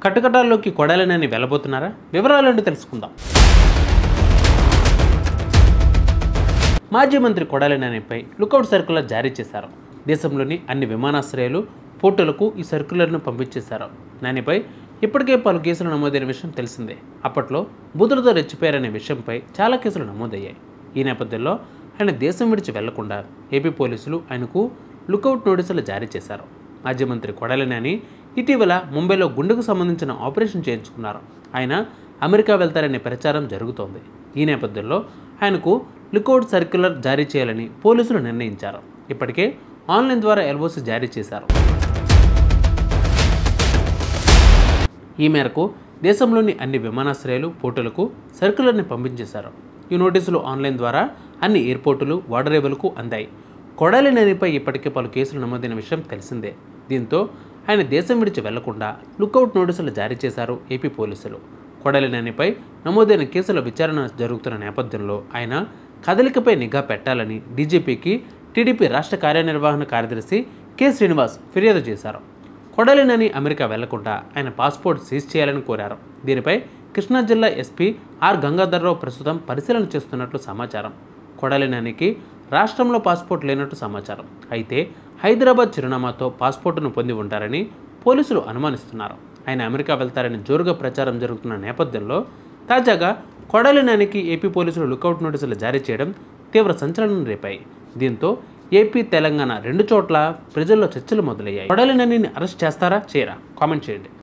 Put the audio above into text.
కట్టుకటాల్లోకి కొడాలినాని వెళ్ళబోతున్నారా? వివరాలేంటో తెలుసుకుందాం. మాజీ మంత్రి కొడాలినానిపై లుకౌట్ సర్క్యులర్ జారీ చేశారు. దేశంలోని అన్ని విమానాశ్రయాలు, పోర్టులకు ఈ సర్క్యులర్ను పంపించేశారు. నానిపై ఇప్పటికే పలు కేసులు నమోదైన విషయం తెలిసిందే. అప్పట్లో బూతులతో రెచ్చిపోయారనే విషయంపై చాలా కేసులు నమోదయ్యాయి. ఈ నేపథ్యంలో ఆయన దేశం విడిచి వెళ్లకుండా ఏపీ పోలీసులు ఆయనకు లుకౌట్ నోటీసులు జారీ చేశారు. మాజీ మంత్రి కొడాలినాని ఇటీవల ముంబైలో గుండెకు సంబంధించిన ఆపరేషన్ చేయించుకున్నారు. ఆయన అమెరికా వెళ్తారనే ప్రచారం జరుగుతోంది. ఈ నేపథ్యంలో ఆయనకు లుకౌట్ సర్క్యులర్ జారీ చేయాలని పోలీసులు నిర్ణయించారు. ఇప్పటికే ఆన్లైన్ ద్వారా ఎల్ఓసి జారీ చేశారు. ఈ మేరకు దేశంలోని అన్ని విమానాశ్రయాలు, పోర్టులకు సర్క్యులర్ని పంపించేశారు. ఈ నోటీసులు ఆన్లైన్ ద్వారా అన్ని ఎయిర్పోర్టులు, ఓడరేవులకు అందాయి. కొడాలినానిపై ఇప్పటికే పలు కేసులు నమోదైన విషయం తెలిసిందే. దీంతో ఆయన దేశం విడిచి వెళ్లకుండా లుకౌట్ నోటీసులు జారీ చేశారు ఏపీ పోలీసులు. కొడాలినానిపై నమోదైన కేసుల విచారణ జరుగుతున్న నేపథ్యంలో ఆయన కదలికపై నిఘా పెట్టాలని డీజీపీకి టీడీపీ రాష్ట్ర కార్యనిర్వహణ కార్యదర్శి కె శ్రీనివాస్ ఫిర్యాదు చేశారు. కొడాలినాని అమెరికా వెళ్లకుండా ఆయన పాస్పోర్ట్ సీజ్ చేయాలని కోరారు. దీనిపై కృష్ణా జిల్లా ఎస్పీ ఆర్ గంగాధర్రావు ప్రస్తుతం పరిశీలన చేస్తున్నట్లు సమాచారం. కొడాలినానికి రాష్ట్రంలో పాస్పోర్ట్ లేనట్టు సమాచారం. అయితే హైదరాబాద్ చిరునామాతో పాస్పోర్టును పొంది ఉంటారని పోలీసులు అనుమానిస్తున్నారు. ఆయన అమెరికా వెళ్తారని జోరుగా ప్రచారం జరుగుతున్న నేపథ్యంలో తాజాగా కొడాలినానికి ఏపీ పోలీసులు లుకౌట్ నోటీసులు జారీ చేయడం తీవ్ర సంచలనం రేపాయి. దీంతో ఏపీ, తెలంగాణ రెండు చోట్ల ప్రజల్లో చర్చలు మొదలయ్యాయి. కొడాలినానిని అరెస్ట్ చేస్తారా, చేయరా? కామెంట్ చేయండి.